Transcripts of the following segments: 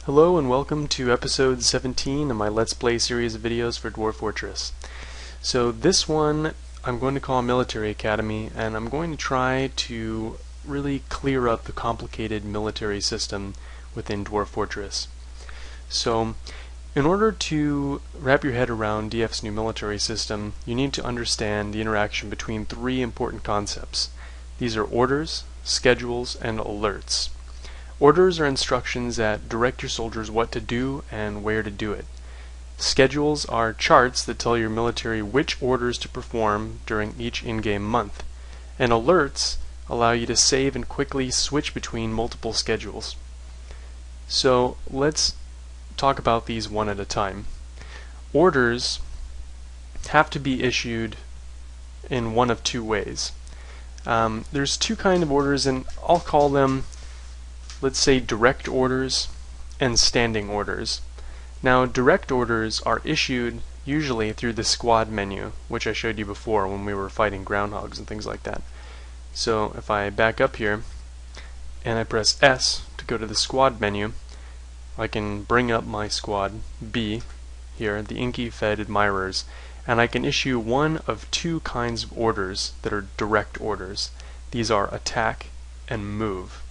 Hello and welcome to episode 17 of my Let's Play series of videos for Dwarf Fortress. So this one I'm going to call Military Academy, and I'm going to try to really clear up the complicated military system within Dwarf Fortress. So in order to wrap your head around DF's new military system, you need to understand the interaction between three important concepts. These are orders, schedules, and alerts. Orders are instructions that direct your soldiers what to do and where to do it. Schedules are charts that tell your military which orders to perform during each in-game month. And alerts allow you to save and quickly switch between multiple schedules. So let's talk about these one at a time. Orders have to be issued in one of two ways. There's two kinds of orders, and I'll call them, let's say, direct orders and standing orders. Now, direct orders are issued usually through the squad menu, which I showed you before when we were fighting groundhogs and things like that. So if I back up here and I press S to go to the squad menu, I can bring up my squad B here, the Inky Fed Admirers, and I can issue one of two kinds of orders that are direct orders. These are attack and move.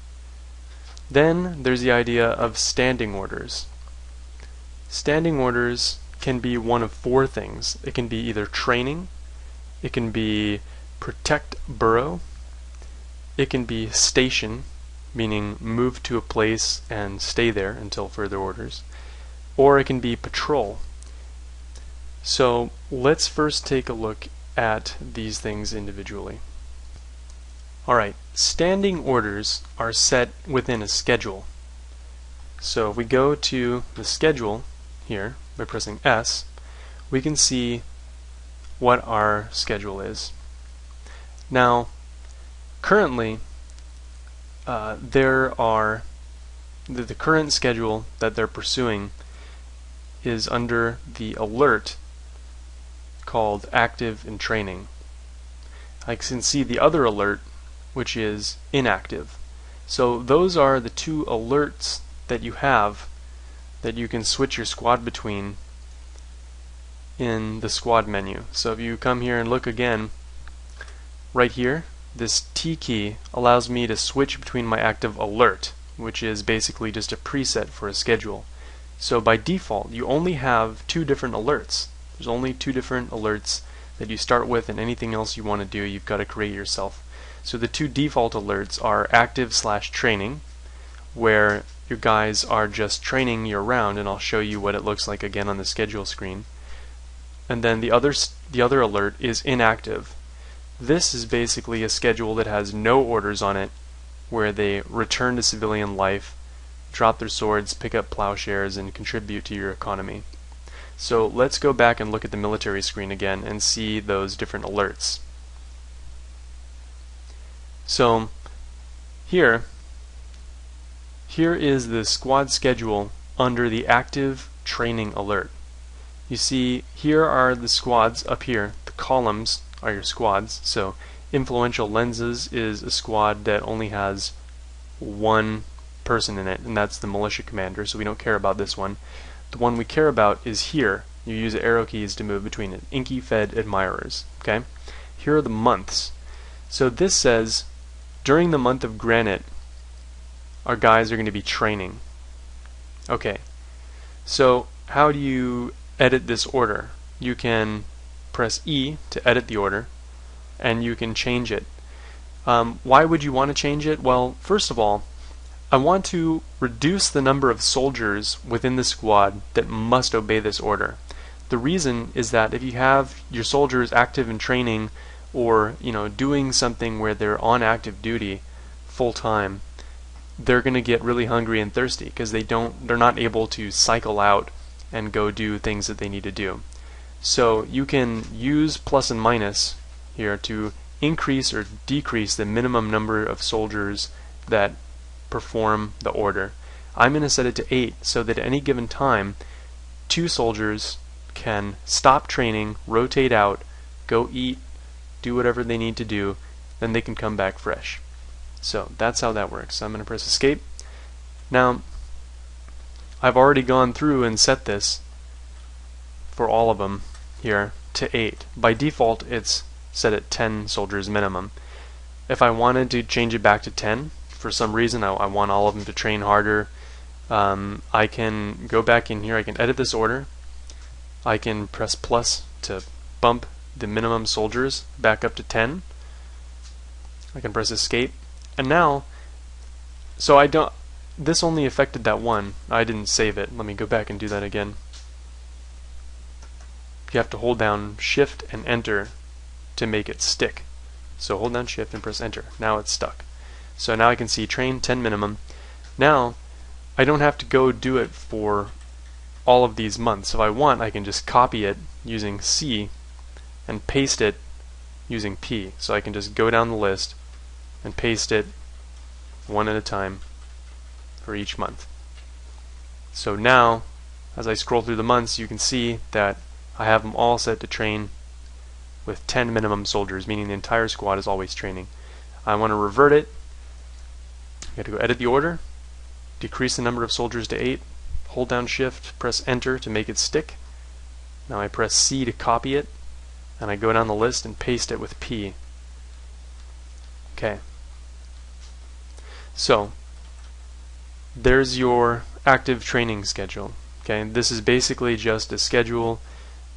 Then there's the idea of standing orders. Standing orders can be one of four things. It can be either training, it can be protect burrow, it can be station, meaning move to a place and stay there until further orders, or it can be patrol. So let's first take a look at these things individually. Alright, standing orders are set within a schedule. So if we go to the schedule here by pressing S, we can see what our schedule is. Now, currently, the current schedule that they're pursuing is under the alert called active in training. I can see the other alert, which is inactive. So those are the two alerts that you have that you can switch your squad between in the squad menu. So if you come here and look again, right here, this T key allows me to switch between my active alert, which is basically just a preset for a schedule. So by default, you only have two different alerts. There's only two different alerts that you start with, and anything else you want to do, you've got to create yourself. So the two default alerts are active/training, where your guys are just training year-round, and I'll show you what it looks like again on the schedule screen. And then the other alert is inactive. This is basically a schedule that has no orders on it, where they return to civilian life, drop their swords, pick up plowshares, and contribute to your economy. So let's go back and look at the military screen again and see those different alerts. So here is the squad schedule under the active training alert. You see, here are the squads up here. The columns are your squads. So influential lenses is a squad that only has one person in it, and that's the militia commander, so we don't care about this one. The one we care about is here. You use the arrow keys to move between it. Inky Fed Admirers. Okay? Here are the months. So this says during the month of Granite, our guys are going to be training. Okay, so how do you edit this order? You can press E to edit the order, and you can change it. Why would you want to change it? Well, first of all, I want to reduce the number of soldiers within the squad that must obey this order. The reason is that if you have your soldiers active in training, or doing something where they're on active duty full time, they're going to get really hungry and thirsty because they're not able to cycle out and go do things that they need to do. So you can use plus and minus here to increase or decrease the minimum number of soldiers that perform the order. I'm going to set it to 8 so that at any given time 2 soldiers can stop training, rotate out, go eat, do whatever they need to do, then they can come back fresh. So that's how that works. So I'm going to press escape. Now I've already gone through and set this for all of them here to 8. By default it's set at 10 soldiers minimum. If I wanted to change it back to 10, for some reason I want all of them to train harder, I can go back in here, I can edit this order, I can press plus to bump the minimum soldiers back up to 10, I can press escape, and now, so I don't, this only affected that one, I didn't save it, let me go back and do that again. You have to hold down shift and enter to make it stick. So hold down shift and press enter. Now it's stuck. So now I can see train 10 minimum. Now I don't have to go do it for all of these months. If I want, I can just copy it using C and paste it using P. So I can just go down the list and paste it one at a time for each month. So now as I scroll through the months, you can see that I have them all set to train with 10 minimum soldiers, meaning the entire squad is always training. I want to revert it. I got to go edit the order, decrease the number of soldiers to 8, hold down shift, press enter to make it stick. Now I press C to copy it, and I go down the list and paste it with P. Okay. So there's your active training schedule. Okay, this is basically just a schedule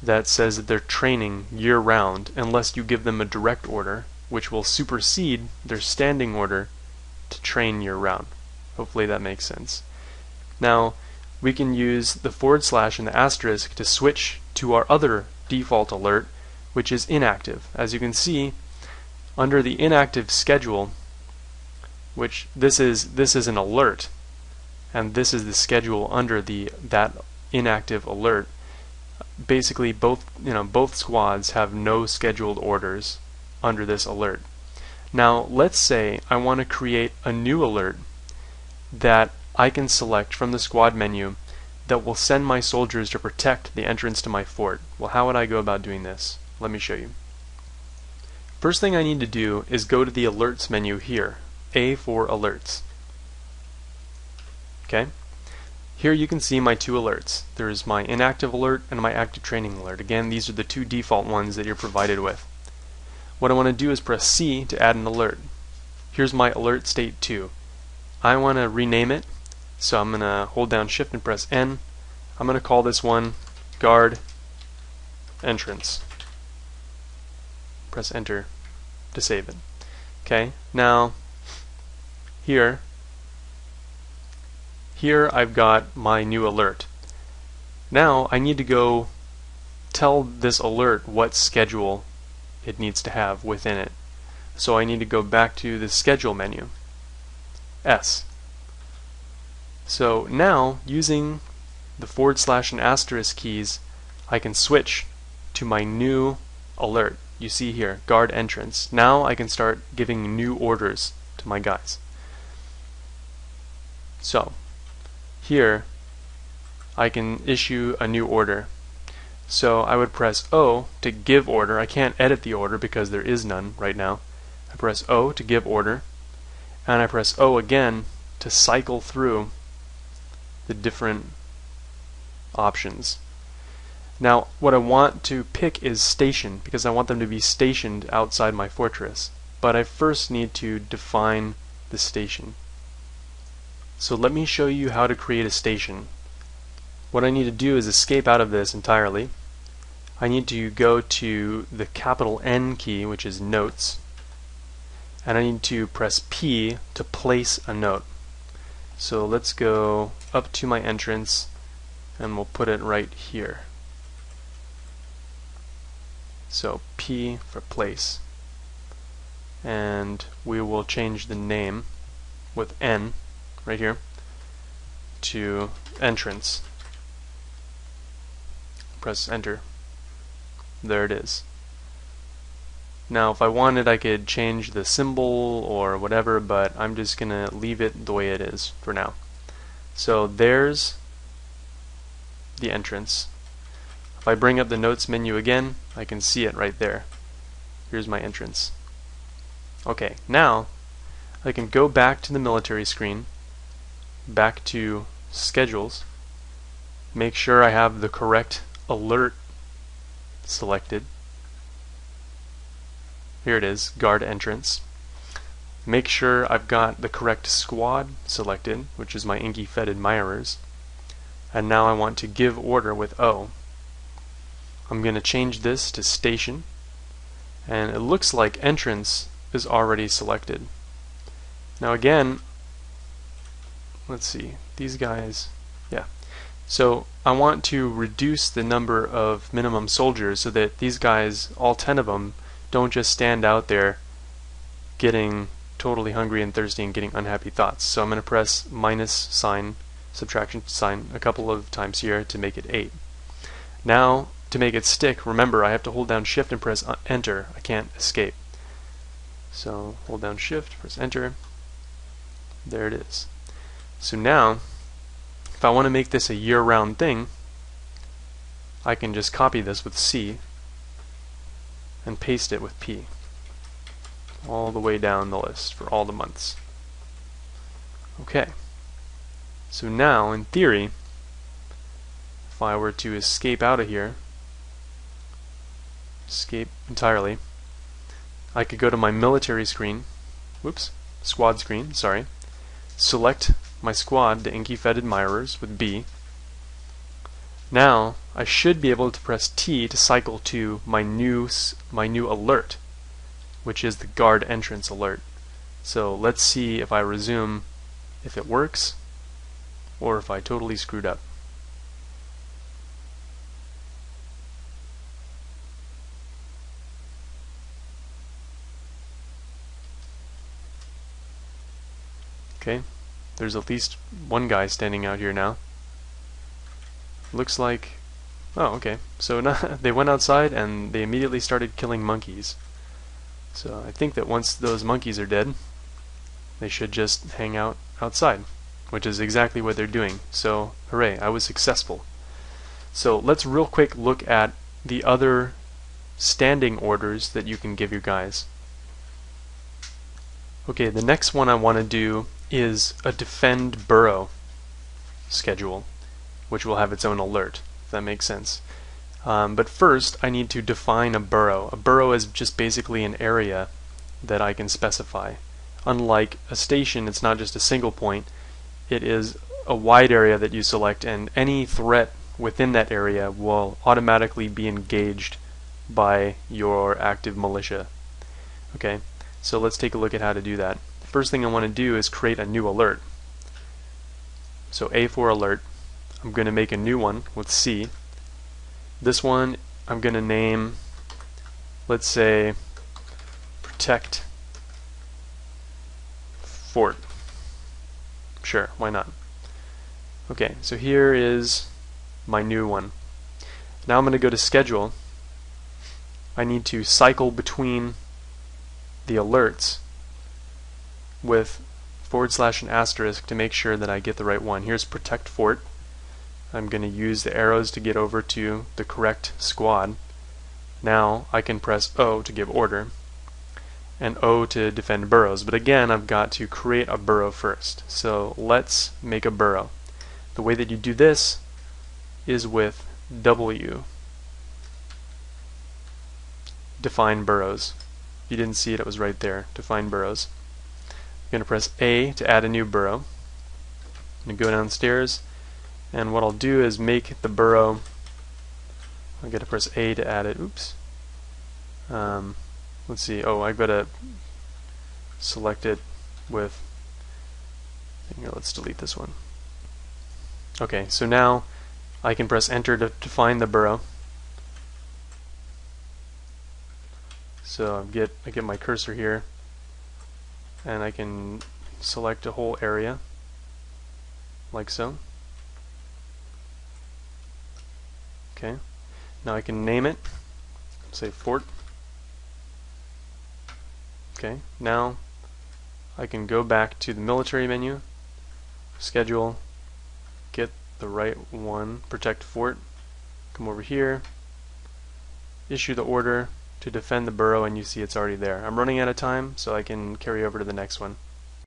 that says that they're training year-round unless you give them a direct order, which will supersede their standing order to train year-round. Hopefully that makes sense. Now we can use the / and the asterisk to switch to our other default alert, which is inactive. As you can see, under the inactive schedule, which this is an alert, and this is the schedule under that inactive alert. Basically both squads have no scheduled orders under this alert. Now let's say I want to create a new alert that I can select from the squad menu that will send my soldiers to protect the entrance to my fort. Well, how would I go about doing this? Let me show you. First thing I need to do is go to the alerts menu here, A for alerts. Okay? Here you can see my two alerts. There's my inactive alert and my active training alert. Again, these are the two default ones that you're provided with. What I want to do is press C to add an alert. Here's my alert state 2. I want to rename it, so I'm going to hold down shift and press N. I'm going to call this one guard entrance. Press enter to save it. Okay, now here I've got my new alert. Now I need to go tell this alert what schedule it needs to have within it. So I need to go back to the schedule menu, S. So now using the / and asterisk keys, I can switch to my new alert. You see here, guard entrance. Now I can start giving new orders to my guys. So here I can issue a new order. So I would press O to give order. I can't edit the order because there is none right now. I press O to give order, and I press O again to cycle through the different options. Now what I want to pick is station, because I want them to be stationed outside my fortress. But I first need to define the station. So let me show you how to create a station. What I need to do is escape out of this entirely. I need to go to the capital N key, which is notes, and I need to press P to place a note. So let's go up to my entrance and we'll put it right here. So P for place, and we will change the name with N right here to entrance. Press enter. There it is. Now if I wanted, I could change the symbol or whatever, but I'm just gonna leave it the way it is for now. So there's the entrance. If I bring up the notes menu again, I can see it right there. Here's my entrance. Okay, now I can go back to the military screen, back to schedules, make sure I have the correct alert selected. Here it is, guard entrance. Make sure I've got the correct squad selected, which is my inky fed admirers. And now I want to give order with O. I'm going to change this to station, and it looks like entrance is already selected. Now again, let's see, these guys, yeah. So I want to reduce the number of minimum soldiers so that these guys, all 10 of them, don't just stand out there getting totally hungry and thirsty and getting unhappy thoughts. So I'm going to press minus sign, subtraction sign a couple of times here to make it 8. Now to make it stick, remember I have to hold down shift and press enter. I can't escape. So hold down shift, press enter. There it is. So now if I want to make this a year-round thing, I can just copy this with C and paste it with P all the way down the list for all the months. Okay, so now in theory, if I were to escape out of here, escape entirely, I could go to my military screen, whoops, squad screen, sorry, select my squad, the inky fed admirers, with B. Now I should be able to press T to cycle to my new alert, which is the guard entrance alert. So let's see if I resume, if it works, or if I totally screwed up. Okay, there's at least one guy standing out here now. Looks like, oh okay, so now they went outside and they immediately started killing monkeys. So I think that once those monkeys are dead, they should just hang out outside, which is exactly what they're doing. So hooray, I was successful. So let's real quick look at the other standing orders that you can give your guys. Okay, the next one I want to do is a defend burrow schedule, which will have its own alert, if that makes sense. But first I need to define a burrow. A burrow is just basically an area that I can specify. Unlike a station, it's not just a single point, it is a wide area that you select, and any threat within that area will automatically be engaged by your active militia. Okay, so let's take a look at how to do that. The first thing I want to do is create a new alert. So A for alert. I'm going to make a new one with C. This one I'm going to name, let's say, protect fort. Sure, why not? Okay, so here is my new one. Now I'm going to go to schedule. I need to cycle between the alerts with / and asterisk to make sure that I get the right one. Here's protect fort. I'm going to use the arrows to get over to the correct squad. Now I can press O to give order and O to defend burrows, but again I've got to create a burrow first. So let's make a burrow. The way that you do this is with W. Define burrows. If you didn't see it, it was right there. Define burrows. I'm going to press A to add a new burrow. I'm going to go downstairs, and what I'll do is make the burrow, I've got to press A to add it, oops. Let's see, oh, I've got to select it with, here, let's delete this one. Okay, so now I can press enter to define the burrow. So I get my cursor here, and I can select a whole area, like so. Okay, now I can name it, say fort. Okay, now I can go back to the military menu, schedule, get the right one, protect fort, come over here, issue the order to defend the burrow, and you see it's already there. I'm running out of time, so I can carry over to the next one.